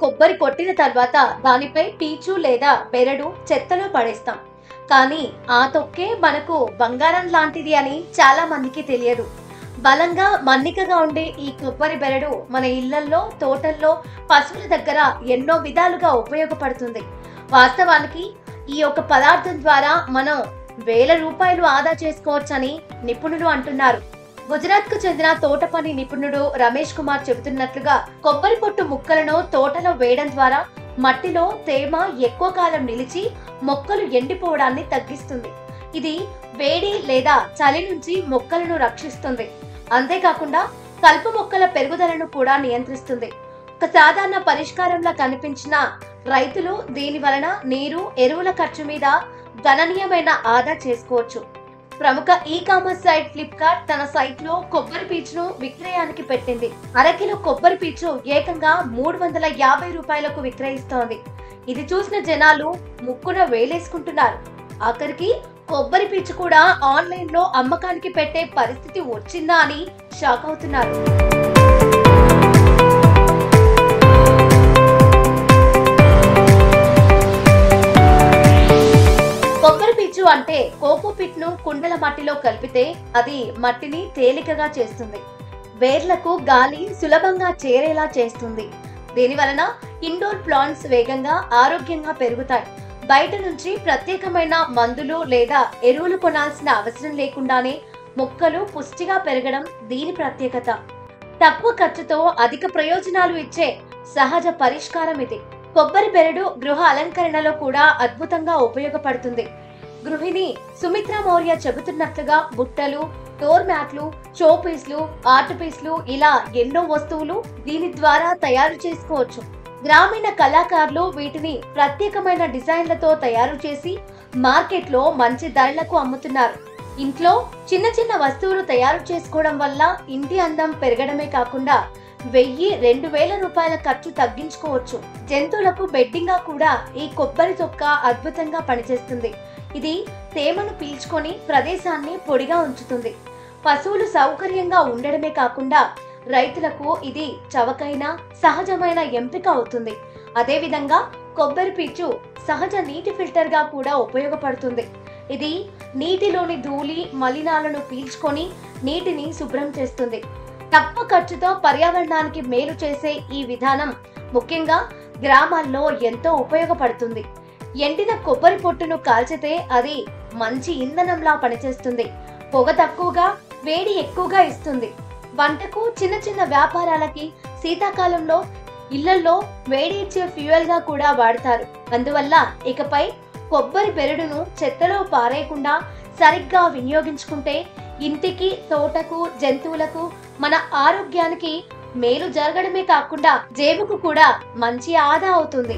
కొబ్బరి కొట్టిన తర్వాత దానిపై పీచు లేదా బెరడు చెత్తలో పడేస్తాం. కానీ ఆ తొక్కే మనకు బంగారం లాంటిది అని చాలా మందికి తెలియదు. బలంగా మన్నికగా ఉండే ఈ కొబ్బరి బెరడు మన ఇళ్లల్లో, తోటల్లో, పశువుల దగ్గర ఎన్నో విధాలుగా ఉపయోగపడుతుంది. వాస్తవానికి ఈ యొక్క పదార్థం ద్వారా మనం వేల రూపాయలు ఆదా చేసుకోవచ్చని నిపుణులు అంటున్నారు. గుజరాత్ కు చెందిన తోట పని నిపుణుడు రమేష్ కుమార్ చెబుతున్నట్లుగా కొబ్బరి పొట్టు ముక్కలను తోటలో వేయడం ద్వారా మట్టిలో తేమ ఎక్కువ కాలం నిలిచి మొక్కలు ఎండిపోవడాన్ని తగ్గిస్తుంది. ఇది వేడి లేదా చలి నుంచి మొక్కలను రక్షిస్తుంది. అంతేకాకుండా కలుపు మొక్కల పెరుగుదలను కూడా నియంత్రిస్తుంది. ఒక సాధారణ పరిష్కారంలా కనిపించిన రైతులు దీని వలన నీరు, ఎరువుల ఖర్చు మీద గణనీయమైన ఆదా చేసుకోవచ్చు. ప్రముఖ ఈ-కామర్స్ సైట్ ఫ్లిప్కార్ట్ తన సైట్ లో కొబ్బరి పీచును విక్రయానికి పెట్టింది. అరకిలో కొబ్బరి పీచు ఏకంగా 350 రూపాయలకు విక్రయిస్తోంది. ఇది చూసిన జనాలు ముక్కున వేలేసుకుంటున్నారు. ఆఖరికి కొబ్బరి పీచు కూడా ఆన్లైన్ లో అమ్మకానికి పెట్టే పరిస్థితి వచ్చిందా అని షాక్ అవుతున్నారు. కొబ్బరి పీచు అంటే కోకోపిట్ ను కుండల మట్టిలో కలిపితే అది మట్టిని తేలికగా చేస్తుంది. వేర్లకు గాలి సులభంగా చేరేలా చేస్తుంది. దీని వలన ఇండోర్ ప్లాంట్స్ వేగంగా, ఆరోగ్యంగా పెరుగుతాయి. బయట నుంచి ప్రత్యేకమైన మందులు లేదా ఎరువులు కొనాల్సిన అవసరం లేకుండానే మొక్కలు పుష్టిగా పెరగడం దీని ప్రత్యేకత. తక్కువ ఖర్చుతో అధిక ప్రయోజనాలు ఇచ్చే సహజ పరిష్కారం ఇది. కొబ్బరి బెరడు గృహ అలంకరణలో కూడా అద్భుతంగా ఉపయోగపడుతుంది. గృహిణి సుమిత్ర మౌర్య చెబుతున్నట్లుగా బుట్టలు, డోర్ మ్యాట్లు, షోపీస్లు, ఆర్ట్ పీస్లు ఇలా ఎన్నో వస్తువులు దీని ద్వారా తయారు చేసుకోవచ్చు. గ్రామీణ కళాకారులు వీటిని ప్రత్యేకమైన డిజైన్లతో తయారు చేసి మార్కెట్లో మంచి ధరలకు అమ్ముతున్నారు. ఇంట్లో చిన్న చిన్న వస్తువులు తయారు చేసుకోవడం వల్ల ఇంటి అందం పెరగడమే కాకుండా 1000-2000 రూపాయల ఖర్చు తగ్గించుకోవచ్చు. జంతువులకు బెడ్డింగ్ గా కూడా ఈ కొబ్బరి తొక్క అద్భుతంగా పనిచేస్తుంది. ఇది తేమను పీల్చుకొని ప్రదేశాన్ని పొడిగా ఉంచుతుంది. పశువులు సౌకర్యంగా ఉండడమే కాకుండా రైతులకు ఇది చవకైన, సహజమైన ఎంపిక అవుతుంది. అదేవిధంగా కొబ్బరి పీచు సహజ నీటి ఫిల్టర్ గా కూడా ఉపయోగపడుతుంది. ఇది నీటిలోని ధూళి, మలినాలను పీల్చుకొని నీటిని శుభ్రం చేస్తుంది. తక్కువ ఖర్చుతో పర్యావరణానికి మేలు చేసే ఈ విధానం ముఖ్యంగా గ్రామాల్లో ఎంతో ఉపయోగపడుతుంది. ఎండిన కొబ్బరి పొట్టును కాల్చితే అది మంచి ఇంధనంలా పనిచేస్తుంది. పొగ తక్కువగా, వేడి ఎక్కువగా ఇస్తుంది. వంటకు, చిన్న చిన్న వ్యాపారాలకి శీతాకాలంలో ఇళ్లలో వేడి ఇచ్చే ఫ్యూయల్ గా కూడా వాడతారు. అందువల్ల ఇకపై కొబ్బరి బెరడును చెత్తలో పారేయకుండా సరిగ్గా వినియోగించుకుంటే ఇంటికి, తోటకు, జంతువులకు, మన ఆరోగ్యానికి మేలు జరగడమే కాకుండా జేబుకు కూడా మంచి ఆదా అవుతుంది.